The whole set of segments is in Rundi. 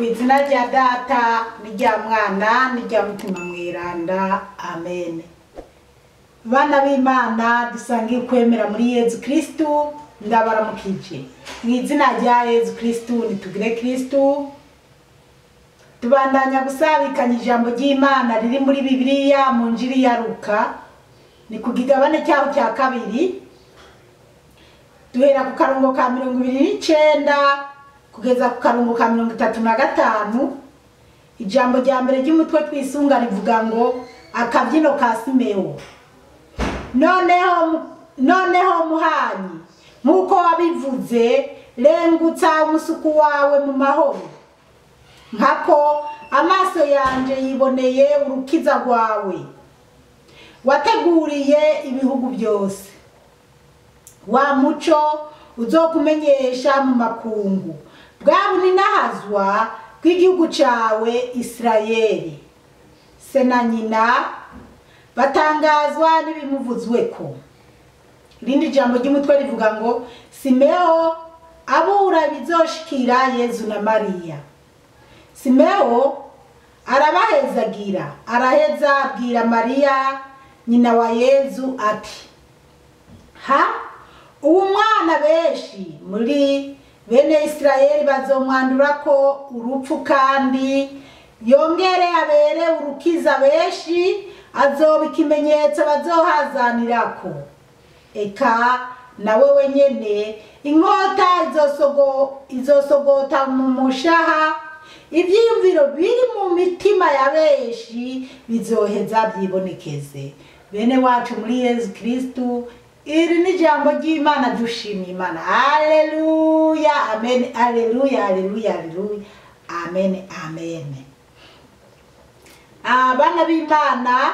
Kw'izina rya Data n'irya Mwana n'irya Mutima Mweranda, amen. Bana b'Imana dusangiye kwemera muri Yezu Kristu, ndabaramukije. Mw'izina rya Yezu Kristu nitugire Kristu. Tubandanya gusabikanya ijambo ry'Imana riri muri Bibiliya mu Njiri ya Luka, ni ku gigabane cyaho cya kabiri. Duhera ku karongo ka 29 kugeza ku karongo ka 35. Ijambo rya mbere ry'umutwe twisunga rivuga ngo akabyino ka Simewo. Noneho muhanyi, nkuko wabivuze, rengutsa umusuku wawe mu mahoro. Nkako amaso yanje yiboneye urukiza rwawe. Wateguriye ibihugu byose. Wa muco uzokumenyesha mu makungu. Bwabunahazwa bw'igihugu cawe Isirayeli. Se na nyina batangazwa n'ibimuvuzweko. Irindi jambo ry'umutwe rivuga ngo Simeo abura bizoshikira Yezu na Mariya. Simeo arabahezagira, araheza abwira Mariya nyina wa Yezu ati: uwo mwana benshi muri bene Isirayeli bazomwandurako urupfu, kandi yongere abere urukiza benshi, azoba ikimenyetso bazohazanirako. Eka nawe wenyene inkota izosogota mu mushaha, ivyiyumviro biri mu mitima ya benshi bizoheza vyibonekeze. Bene wacu muri Yezu Kristu, iri ni jambo ry'Imana, dushimye Imana. Haleluya, amen. Haleluya, haleluya, haleluya, amen, amen. Abana b'Imana,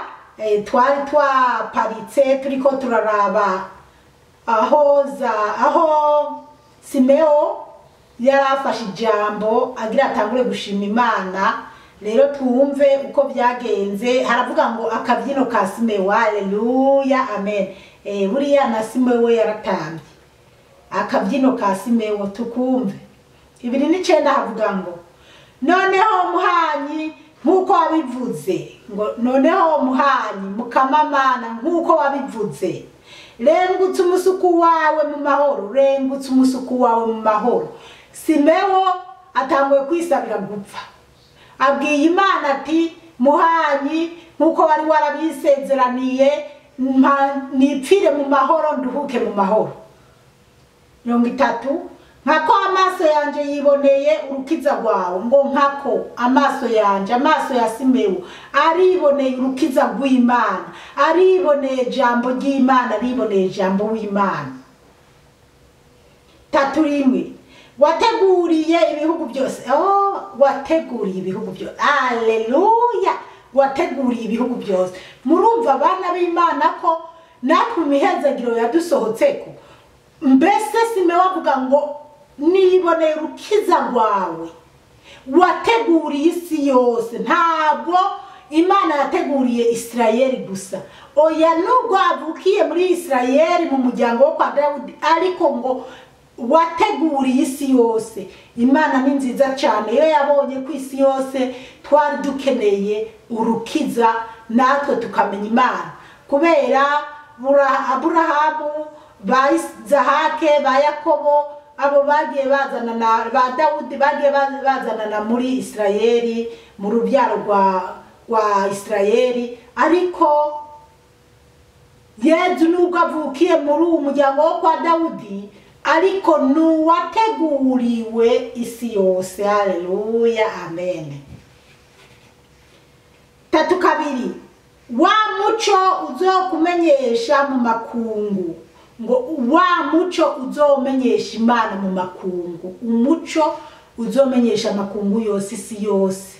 twari twaparitse turiko turaraba aho Simeo yarafashe ijambo agira atangure gushima Imana. Rero twumve uko byagenze. Haravuga ngo akabyino ka Simeo. Haleluya, amen. Buriya na Simeo yaratambye akabyino ka Simeo, tukumve. 29 havuga ngo noneho muhanyi, nkuko wabivuze, ngo noneho muhanyi mukamamana, nkuko wabivuze, rengutsa umusuku wawe mu mahoro, rengutsa umusuku wawe mu mahoro. Simeo atanguye kwisabira gupfa, abwiye Imana ati: muhanyi, nkuko wari warabisezeraniye, nipfire mu mahoro, nduhuke mu mahoro. 30 nkako amaso yanje yiboneye urukiza rwawe. Ngo nkako amaso yanje, amaso ya Simeo ariboneye urukiza rw'Imana, ariboneye jambo ry'Imana, ariboneye jambo w'Imana. 31 wateguriye ibihugu byose. Wateguriye ibihugu byose. Haleluya, wateguriye ibihugu byose. Murumva abana b'Imana ko natwe imihezagiro yadusohotseko. Mbese Simeo avuga ngo niboneye urukiza rwawe. Wateguriye isi yose. Ntabwo Imana yateguriye Isirayeli gusa, oya, nubwo avukiye muri Isirayeli mu muryango wo kwa Dawudi, ariko ngo wateguriye isi yose. Imana ni nziza cyane. Iyo yabonye ku isi yose twari dukeneye urukiza, natwe tukamenya Imana, kubera Aburahamu, ba Isahake, ba Yakobo, abo bagiye bazana na ba Dawudi, bagiye bazana muri Isirayeli, mu rubyaro rwa Isirayeli. Ariko Yezu nubwo avukiye muri uwo muryango wo kwa Dawudi, ariko nuwateguriwe isi yose. Haleluya, amen. 32 wa muco uzokumenyesha mu makungu. Ngo wa muco uzomenyesha Imana mu makungu. Umuco uzomenyesha makungu yose, isi yose.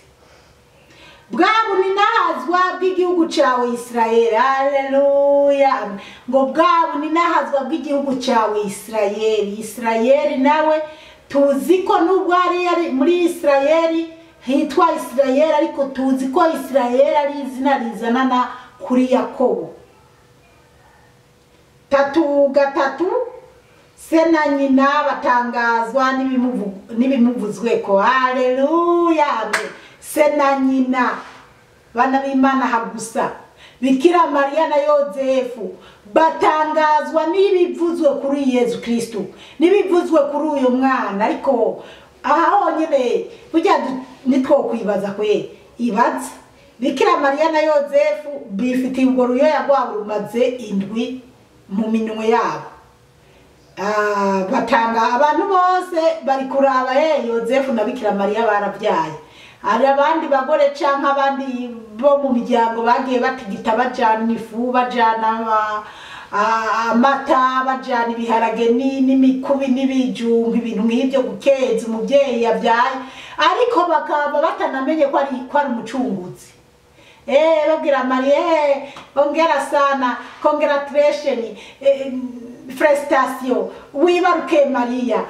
Bwabunahazwa bw'igihugu cawe Isirayeli. Haleluya. Ngo bwabunahazwa bw'igihugu cawe Isirayeli. Isirayeli nawe tuzi ko nubwo ari muri Isirayeli hitwa Isirayeli, ariko tuzi ko Isirayeli ari izina rizanana kuri Yakobo. 3 se na nyina batangazwa n'ibimuvuzweko. Haleluya. Se na nyina bana b'Imana hagusa Bikira Mariya na Yozefu batangazwa n'ibivuzwe kuri Yezu Kristo, n'ibivuzwe kuri uyu mwana. Ariko aha nyine burya nitwo kwibaza kwe ibaza Bikira Mariya na Yozefu bifitiye ubwo ruyoya rwabo rumaze indwi mu minwe yabo. Batanga abantu bose bari kuraba Yozefu na Bikira Mariya barabyaye. Hari abandi bagore canka abandi bo mu miryango bagiye batigita bajana ifu, bajana amata, bajana ibiharage n'imikubi n'ibijumba, ibintu nk'ibyo gukeza umubyeyi yabyaye, ariko bakaba batanamenye ko ari umucunguzi. Babwira Mariya ongera sana, congratulation, felicitation, wibaruke Mariya,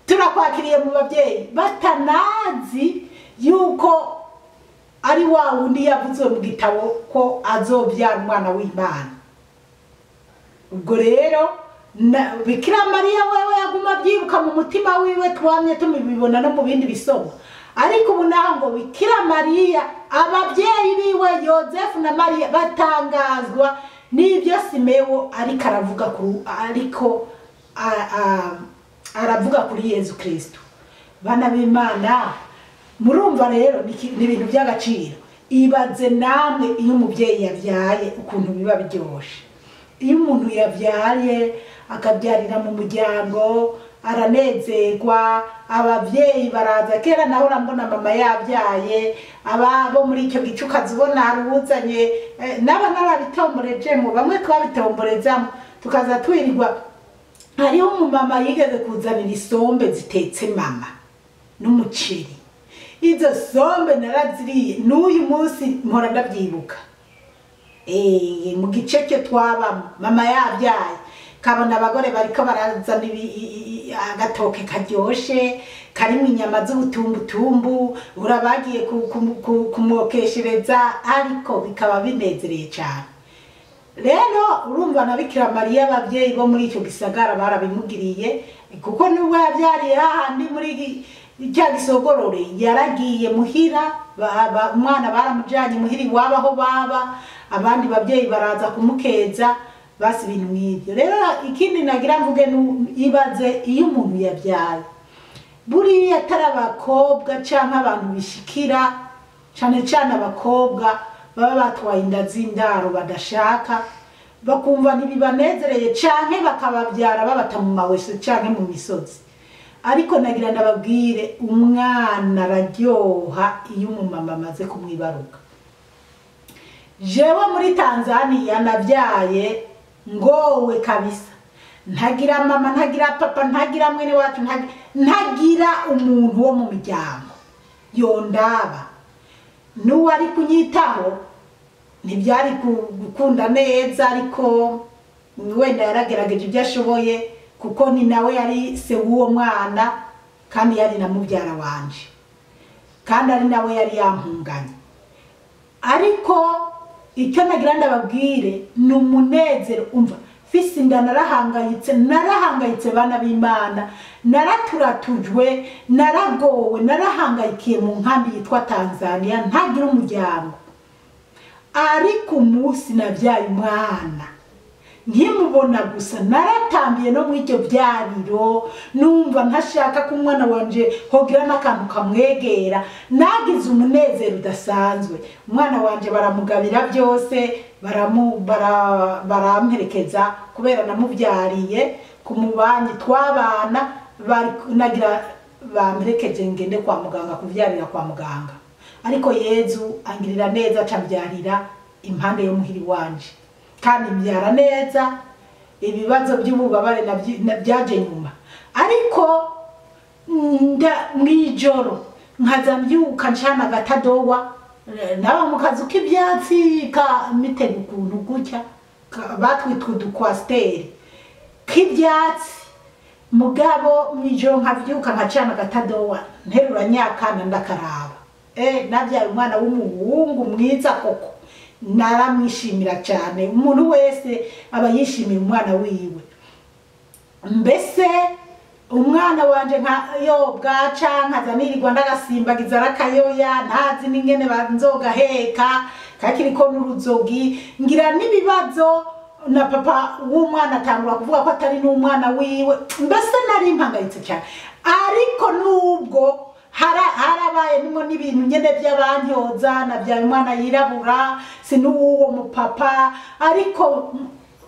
turakwakiriye mu babyeyi, batanazi yuko ari wa wundi yavuzwe mu gitabo ko azobyara umwana w'Imana. Ubwo rero Bikira Mariya wewe yaguma byibuka mu mutima wiwe, twamye tumibibona no mu bindi bisomo. Ariko ubu naho ngo Bikira Mariya, ababyeyi biwe Yozefu na Mariya batangazwa n'ibyo Simewo ariko aravuga kuri Yezu Kristo. Bana b'Imana, murumva rero ni ibintu by'agaciro. Ibaze namwe iyo umubyeyi yabyaye ukuntu biba byoshe. Iyo umuntu yabyaye akabyarira mu muryango aranezerwa, ababyeyi baraza. Kera naho urambona mama yabyaye, ababo muri icyo gice ukazibona haruzanye naba narabitomborejemo, bamwe twabitomborezamo tukaza twirirwa. Hariho umumama yigeze kuzanira isombe zitetse mama n'umuceri. Izo sombe naraziriye n'uyu munsi mpora ndabyibuka. Mu gice cyo twabamo mama yabyaye, kabona abagore bariko barazana agatoke karyoshe karimo inyama z'ubutumbutumbu, urabagiye kumwokeshereza, ariko bikaba binezereye cyane. Rero urumva na Bikira Mariya ababyeyi bo muri icyo gisagara barabimugiriye, kuko nubwo yabyariye hahandi muri cya gisogorore, yaragiye muhira, umwana baramujanye muhira iwabo aho baba, abandi babyeyi baraza kumukeza, basi ibintu nk'ibyo. Rero ikindi nagira mvuge ibaze iyo umuntu yabyaye, buriya atari abakobwa canke abantu bishikira, cane cane abakobwa baba batwaye inda z'indaro badashaka, bakumva ntibibanezereye canke bakababyara babata mu mawese canke mu misozi. Ariko nagira ndababwire, umwana araryoha iyo umumama amaze kumwibaruka. Jewe muri Tanzania nabyaye ngowe kabisa, ntagira mama, ntagira papa, ntagira mwene wacu, ntagira umuntu wo mu miryango yondaba. N'uwo ari kunyitaho ntibyari gukunda neza, ariko wenda yaragerageje ibyo ashoboye, kuko ni nawe yari se w'uwo mwana, kandi yari na mubyara wanje, kandi ari nawe yari yampunganye. Ariko icyo nagira ndababwire ni umunezero. Umva, fisi inda narahangayitse bana b'Imana, naraturatujwe, naragowe, narahangayikiye mu nkambi yitwa Tanzania, ntagira umuryango. Ariko umunsi nabyaye umwana, nkimubona gusa naratambiye no mw'iryo byariro, numva ntashaka ko umwana wanje hogira n'akantu kamwegera. Nagize umunezero udasanzwe. Umwana wanje baramugabira byose, baramperekeza kubera namubyariye ku mubanyi twabana, nagira bamperekeje ngende kwa muganga kubyarira kwa muganga. Ariko Yezu angirira neza, acabyarira impande yo muhiri wanje, kandi mbyara neza. Ibibazo by'ububabare byaje nyuma. Ariko mwijoro nkaza mbyuka ncana agatadowa, naba mu kazu k'ibyatsi ka mitego ukuntu gutya, batwitwa udukwasiteri k'ibyatsi. Mugabo mwijoro nkabyuka nkacana agatadowa, nterura nyakana ndakaraba. Nabyaye umwana w'umuhungu mwiza koko, naramwishimira cyane. Umuntu wese aba yishimiye umwana wiwe. mbese umwana wanje nka yo bwaca nkazanirirwa ndagasimbagiza rakayoya ntazi n'ingene banzogaheka kakiriko n'uruzogi ngira n'ibibazo na papa w'umwana atangura kuvuga ko atari n'umwana wiwe mbese nari mpangayitse cyane ariko nubwo harabaye nimo n'ibintu nyene by'abantyoza na bya umwana yirabura sinuwo mupapa ariko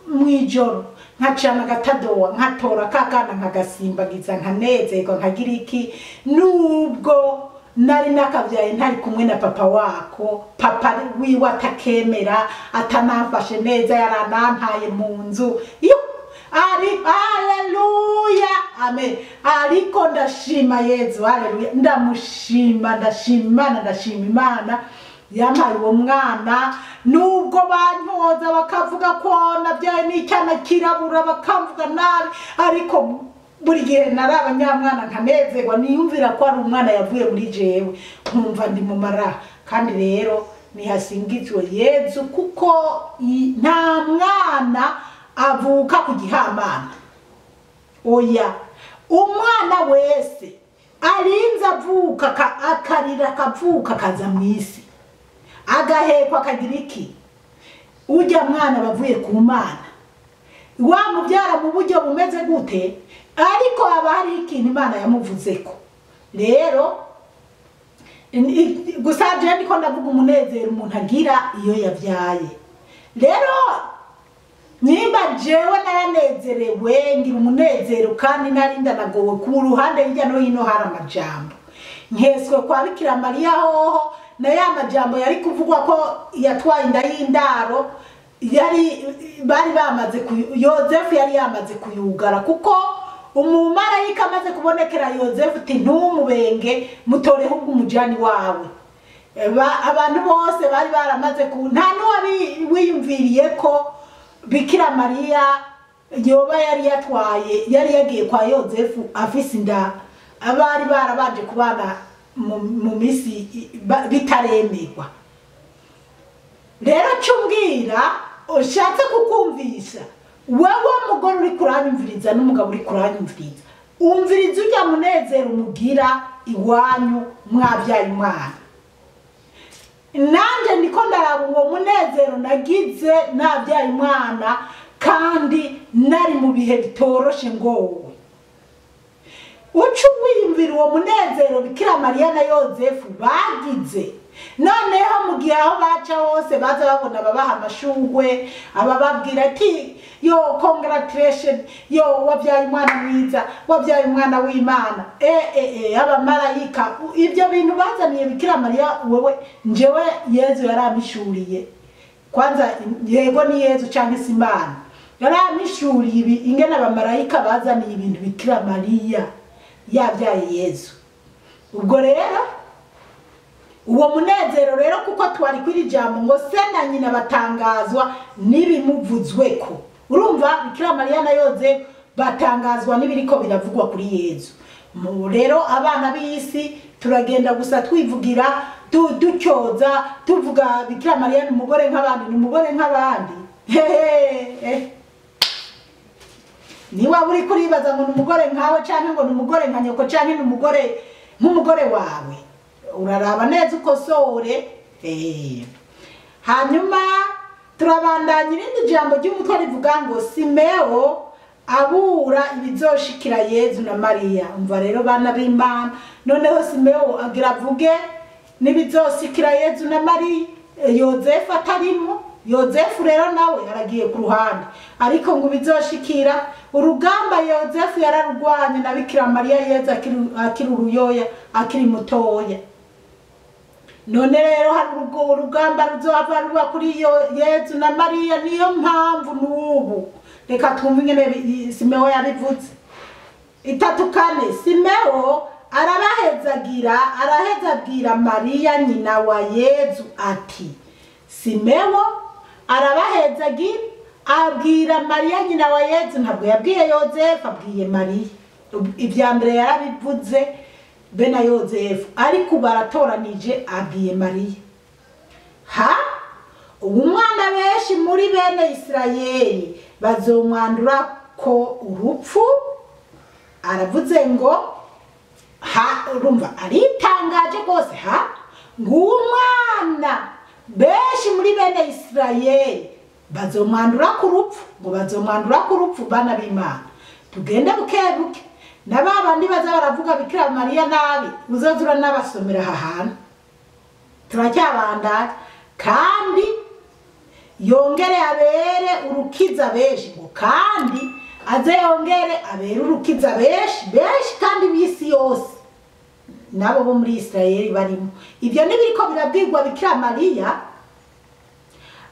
mwijoro nkacana gatadowa nkatora kakana nkagasimbagiza nkanezerwa nkagira iki nubwo nari nakavyaye ntari kumwe na papa wako papa wiwe atakemera atanafashe neza yaranantaye mu nzu yo haleluya amen ariko ndashima Yezu haleluya ndamushima ndashima Imana yampaye uwo mwana nubwo bantyoza bakavuga ko nabyaye n'icyana kirabura bakavuga nabi ariko buri gihe nari abanyamwana nkanezerwa niyumvira ko ari umwana yavuye muri jewe nkumva ndi mu mara kandi rero nihasingizwe Yezu kuko nta mwana avuka ku gihamana oya umwana wese arinze avuka akarira akavuka kaza mwisi agahekwa akagira iki ujya mwana bavuye ku Mana wamubyara mu buryo bumeze gute ariko haba hari ikintu Imana yamuvuzeko rero gusa je ndiko ndavuga umunezero umuntu agira iyo yavyaye rero nimba jewe naranezerewe ngira umunezero kandi narinda nagowe ku ruhande hirya no hino hari amajambo nkeswe kwa Bikira Mariya hoho na ya majambo yari kuvugwa ko yatwaye inda y'indaro bari bamaze Yozefu yari yamaze kuyugara kuko umumarayika amaze kubonekera Yozefu ati ntumubenge mutoreho umujani wawe abantu bose bari baramaze nta n'uwari wiyumviriye ko Bikira Mariya yoba yari yagiye kwa Yozefu afise inda abari barabanje kubana mu misi bitaremerwa rero cumbwira ushatse kukumvisha wewe mugore uri kuranyumviriza n'umugabo uri kuranyumviriza umviriza ujya munezero mugira iwanyu mwabyaye umwana nanje ndiko ndaraba uwo munezero nagize nabyaye umwana kandi nari mu bihe bitoroshe ngowe ucu wiyumvira uwo munezero Bikira Mariya na Yozefu bagize noneho mu gihe aho baca hose baza babona babaha amashugwe abababwira ati yo congratulation yo wabyaye umwana mwiza wabyaye umwana w'Imana abamarayika ibyo bintu bazaniye Bikira Mariya wewe njewe Yezu yaramishuriye kwanza yego ni Yezu cyangwa se Imana yaramishuriye ingene abamarayika bazaniye ibintu Bikira Mariya yabyaye Yezu ubwo rero uwo munezero rero kuko twari kwiri jambo ngo se na nyina batangazwa n'ibimuvuzweko urumva Bikira Mariya na Yozefu batangazwa n'ibiriko biravugwa kuri Yezu rero abana b'isi turagenda gusa twivugira ducyoza tuvuga Bikira Mariya ni umugore nk'abandi niba uri kuribaza ngo umugore nkawe cyangwa ngo umugore nka nyoko cyangwa n'umugore nk'umugore wawe uraraba neza ukosore hanyuma turabandanya irindi jambo ry'umutwe rivuga ngo Simeo abura ibizoshikira Yezu na Mariya umva rero bana b'Imana noneho Simeo agira avuge nibizoshikira Yezu na Mariya Yozefu atarimo Yozefu rero nawe aragiye ku ruhande ariko ngo bizoshikira urugamba Yozefu yararugwanye na Bikira Mariya Yezu akiri uruyoya akiri mutoya none rero hari urugamba ruzohava ruba kuri Yezu na Mariya niyo mpamvu n'ubu reka twumve ingene Simeo yabivuze 3:4 Simeo araheza abwira Mariya nyina wa Yezu ati Simeo arabahezagira abwira Mariya nyina wa Yezu ntabwo yabwiye Yozefu abwiye Mariya ibya mbere yarabivuze be na Yozefu ariko baratoranije abwiye Mariya umwana benshi muri bene Isirayeli bazomwandura ko urupfu aravuze ngo urumva aritangaje rwose nguwo umwana benshi muri bene Isirayeli bazomwandura ku rupfu, ngo bazomwandura ku rupfu bana b'Imana. Tugende bukebuke na babandi baza baravuga Bikira Mariya nabi uzazura n'abasomera hantu turacyabandanya kandi yongere abere urukiza benshi, ngo kandi aze yongere abere urukiza benshi kandi bisi yose nabo bo muri Isirayeli barimo. Ibyo nibiriko birabwirwa Bikira Mariya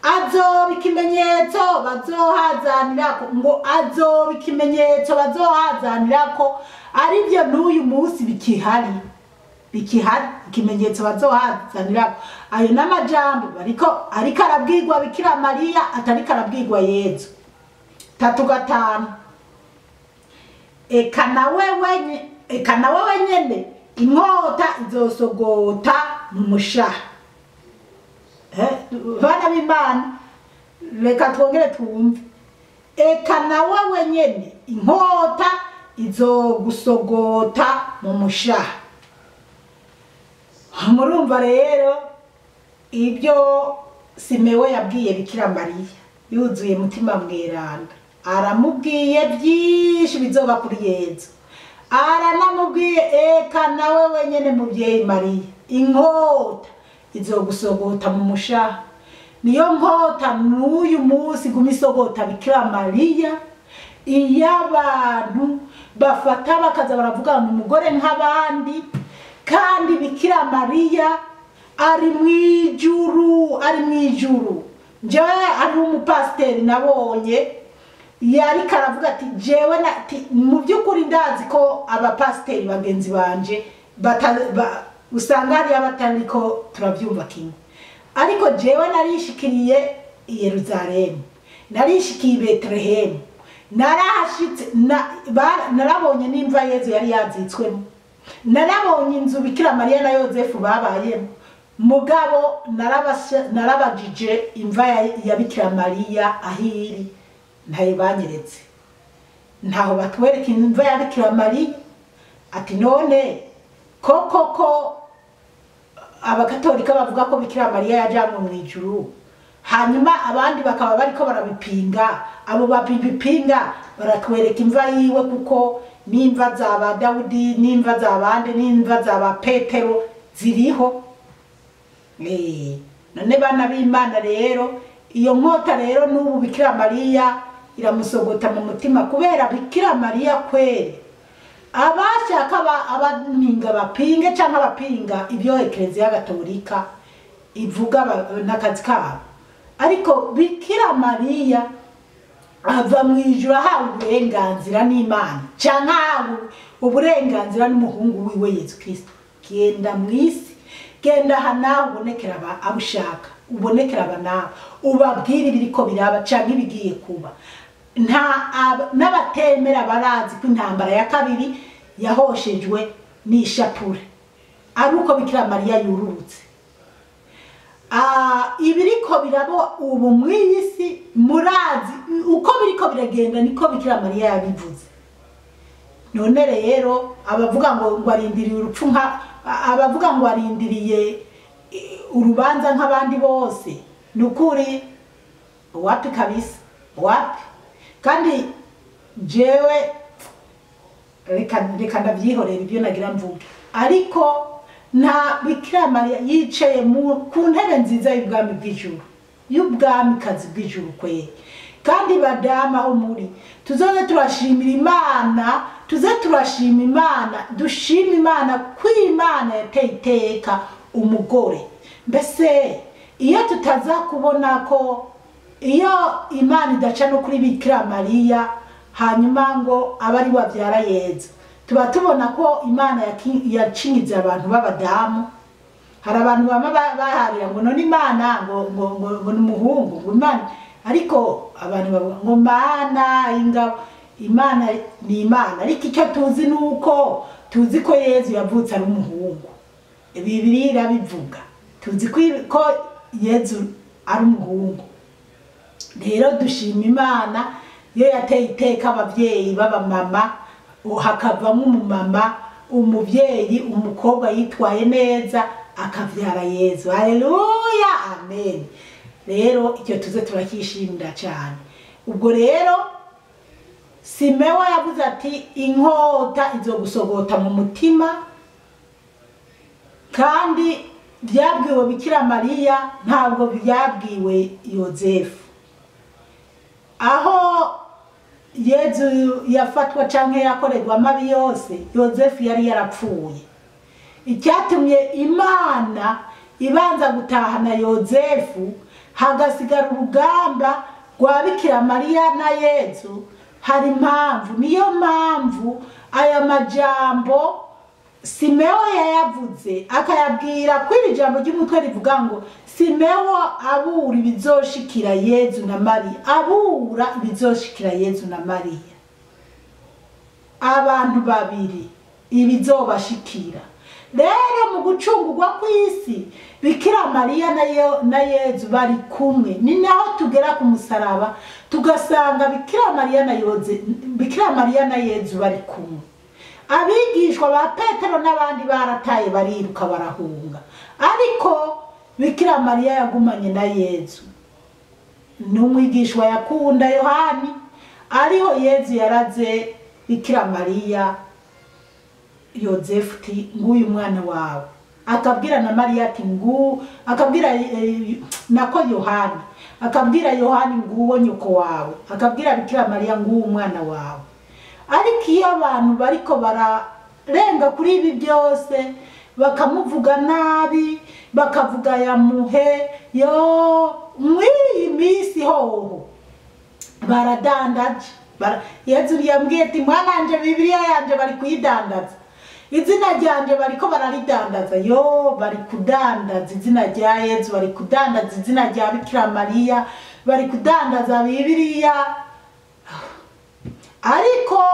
azoba ikimenyetso bazohazanirako, ngo azoba ikimenyetso bazohazanirako, aribyo n'uyu munsi bikihari ikimenyetso bazohazanirako. Ayo n'amajambo ariko arabwirwa Bikira Mariya atariko arabwirwa Yezu. 3:5 eka nawe wenyene inkota izosogota mu mushaha. Bana b'Imana reka twongere twumve, eka nawe wenyene inkota izogusogota mu mushaha. Murumva rero ibyo Simewe yabwiye Bikira Mariya yuzuye mutima mweranda, aramubwiye byinshi bizoba kuri Yezu, aranamubwiye eka nawe wenyene muvyeyi Mariya inkota izogusogota mu mushaha. Niyo nkota n'uyu munsi gumisogota Bikira Mariya, iyo abantu bafata bakaza baravuga ngo umugore nk'abandi, kandi Bikira Mariya ari mwijuru. Jewe ari umupasiteri nabonye yari karavuga ati jewe mu by'ukuri ndazi ko abapasiteri bagenzi banje usanga hari abatariko turabyumva kimwe, ariko jewe narishikiriye i Yerusalemu, narishikiye i Betelehemu, narahashitse narabonye n'imva Yezu yari yazitswemo, narabonye inzu Bikira Mariya na Yozefu babayemo, mugabo narabajije imva ya Bikira Mariya ahiri ntayo banyeretse, ntaho batwereka imva ya Bikira Mariya. Ati none koko abakatolika bavuga ko Bikira Mariya yajanywe mu ijuru, hanyuma abandi bakaba bariko barabipinga. Abo bapipinga baratwereka imva yiwe, kuko n'imva za Dawudi n'imva za bande n'imva za Petero ziriho. None bana b'Imana rero iyo nkota rero n'ubu Bikira Mariya iramusogota mu mutima, kubera Bikira Mariya kwere abashaka abaninga bapinge cyangwa bapinga ibyo Eklezia Gatolika ivuga n'akazi kabo, ariko Bikira Mariya ava mu ijuru ahawe uburenganzira n'Imana, cyangwa ahawe uburenganzira n'umuhungu wiwe Yezu Kristo. Genda mwisi, genda hanawe ubonekera abushaka, ubonekera abanawe ubabwire ibiriko biraba cyangwa ibigiye kuba. N'abatemera barazi ko intambara ya kabiri yahoshejwe n'ishapure, ari uko Bikira Mariya yururutse. Ibiriko birabo ubu mwisi murazi uko biriko biragenda niko Bikira Mariya yabivuze. None rero abavuga ngo arindiriye urupfu abavuga ngo arindiriye urubanza nk'abandi bose, nukuri wapi kabisa, wapi. Kandi jewe reka ndabyihorera ibyo nagira mvuge, ariko nta Bikira Mariya yicaye ku ntebe nziza y'ubwami bw'ijuru, y'ubwami kazi bw'ijuru kwe. Kandi badama aho muri tuzoze turashimira Imana, turashima Imana, dushima Imana ko Imana yateye iteka umugore. Mbese iyo tutaza kubona ko iyo Imana idaca no kuri Bikira Mariya hanyuma ngo abari babyara Yezu, tuba tubona ko Imana yacinyize abantu b'abadamu. Hari abantu bama baharira ngo none Imana ngo n'umuhungu ngo Imana, ariko abantu bavuga ngo Mana ingabo. Imana ni Imana, ariko icyo tuzi nuko tuzi ko Yezu yavutse ari umuhungu. Bibiliya irabivuga, tuzi ko Yezu ari umuhungu. Rero dushima Imana iyo yateye iteka abavyeyi b'abamama hakavamo umumama umuvyeyi umukobwa yitwaye neza akavyara Yezu. Haleluya, amen. Rero icyo tuze turakishimira cyane. Ubwo rero Simewa yavuze ati inkota izogusogota mu mutima, kandi byabwiwe Bikira Mariya ntabwo byabwiwe Yozefu. Aho Yezu yafatwa canke yakorerwa amabi yose, Yozefu yari yarapfuye. Icyatumye Imana ibanza gutahana Yozefu hagasigara urugamba rwa Bikira Mariya na Yezu, hari impamvu. Niyo mpamvu aya majambo Simewa yayavuze akayabwira kwiri jambo ry'umutwe rivuga ngo Simewa abura ibizoshikira Yezu na Mariya, abura ibizoshikira Yezu na Mariya, abantu babiri ibizobashikira. Rero mu gucungurwa kw'isi Bikira Mariya na Yezu bari kumwe. Ni naho tugera ku musaraba tugasanga Bikira Mariya na Yezu bari kumwe. Abigishwa ba Petero n'abandi barataye bariruka barahunga, ariko Bikira Mariya yagumanye na Yezu. N'umwigishwa yakunda Yohani, ariho Yezu yaraze Bikira Mariya Yozefu ati nguyu mwana wawe, akabwira na Mariya ati akabwira nako Yohani, akabwira Yohani nguwo nyoko wawe, akabwira Bikira Mariya nguwo umwana wawe. Ariko iyo abantu bariko bararenga kuri ibi byose bakamuvuga nabi, bakavuga yamuhe, yo mw'iyi minsi hoho baradandaje. Yezu yambwiye ati mwananje Bibiliya yanje bari kuyidandaza, izina ryanje bariko bararidandaza. Yo bari kudandaza izina rya Yezu, bari kudandaza izina rya Bikira Mariya, bari kudandaza Bibiliya. Ariko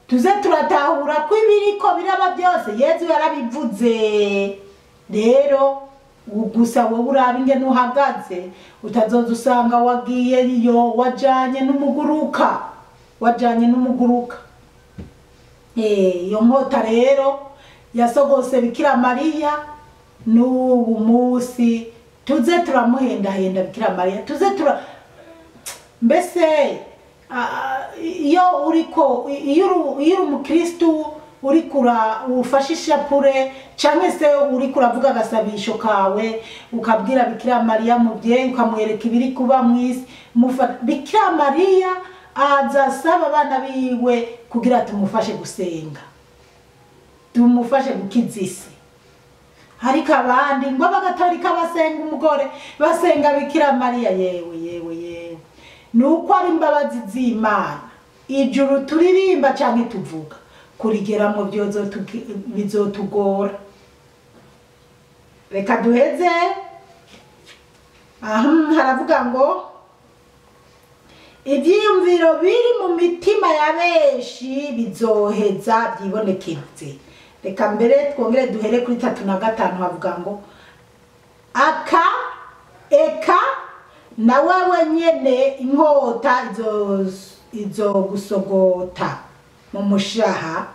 tuze turatahura ko ibiriko biraba byose Yezu yarabivuze. Rero gusa wowe urabe ingene uhagaze, utazoza usanga wagiye yo wajanye n'umuguruka, iyo nkota rero yasogose Bikira Mariya. N'ubu munsi tuze turamuhendahenda Bikira Mariya, tuze mbese iyo uri umukristu urikura ufashe ishapure cyangwa se urikura avuga agasabisho kawe ukabwira Bikira Mariya mubyeyi, ukamwereka ibiri kuba mwisi, Bikira Mariya azasaba abana biwe kugira tumufashe gusenga, tumufashe gukiza isi. Ariko abandi ngo abagatolika basenga umugore, basenga Bikira Mariya. Yewe nuko ari imbabazi z'Imana. Ijuru turirimba cyangwa tuvuga kurigeramo bizotugora. Reka duheze haravuga ngo ibyiyumviro biri mu mitima ya benshi bizoheza byibonekeze. Reka mbere twongere duhere kuri 3:5 havuga ngo eka na wewe nyene inkota izo gusogota mu mushaha.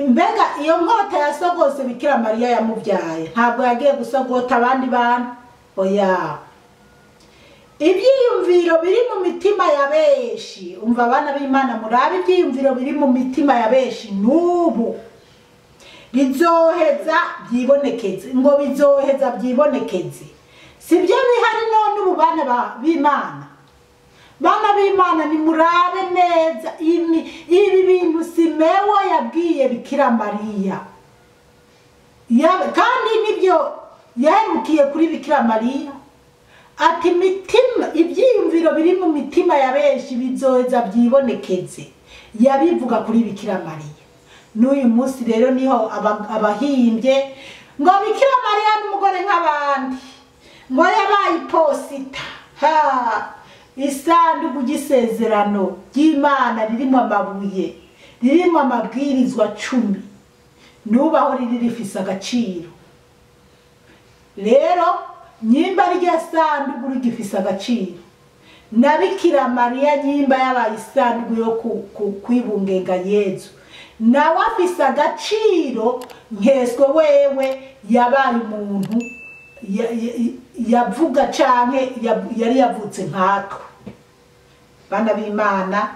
Mbega iyo nkota yasogose Bikira Mariya yamubyaye, ntabwo yagiye gusogota abandi bantu, oya. Ibyiyumviro biri mu mitima ya benshi, umva abana b'Imana murabe ibyiyumviro biri mu mitima ya benshi n'ubu bizoheza byibonekeze. Ngo bizoheza byibonekeze, sibyo bihari none ubu bana b'Imana. Bana b'Imana ni murabe neza ibi bintu Simewa yabwiye Bikira Mariya, kandi nibyo yaherukiye kuri Bikira Mariya. Ati ibyiyumviro biri mu mitima ya benshi bizoheza byibonekeze, yabivuga kuri Bikira Mariya. N'uyu munsi rero niho abahimbye ngo Bikira Mariya n'umugore nk'abandi, ngo yabaye iposita, isanduku ry'isezerano ry'Imana ririmo amabuye, ririmo amabwirizwa 10, nubaho riri rifise agaciro. Rero nyimba rya sanduku rigifise agaciro, na Bikira Mariya nyimba y'abayisanzwe yo kwibungenga Yezu nawe afise agaciro nkeswe wewe yabaye umuntu yavuga canke yari yavutse nkatwe. Bana b'Imana,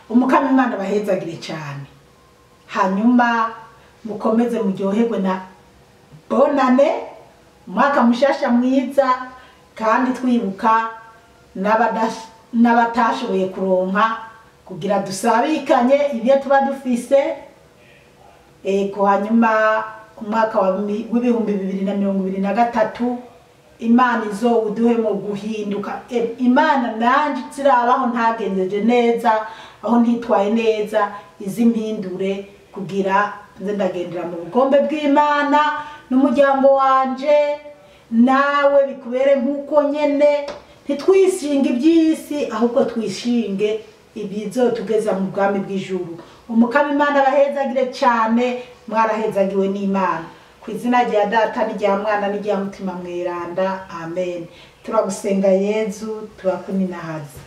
umukama Imana bahezagire cyane, hanyuma mukomeze muryoherwe na bonane, umwaka mushasha mwiza, kandi twibuka n'abatashoboye kuronka kugira dusabikanye ibyo tuba dufise. Ego hanyuma umwaka w'ibihumbi 2023 Imana izowuduhe mu guhinduka. Imana nanje zirabaho ntagendeje neza, aho ntitwaye neza, izimpindure kugira nze ndagendera mu bugombe bw'Imana n'umuryango wanje, nawe bikubere nkuko nyene. Ntitwishinge iby'isi ahubwo twishinge ibizotugeza mu bwami bw'ijuru. Umukama Imana bahezagire cyane, mwarahezagiwe n'Imana. Ku izina rya Data n'irya Mwana n'irya Mutima Mweranda, amen. Turagusenga Yezu, turakuninahaza.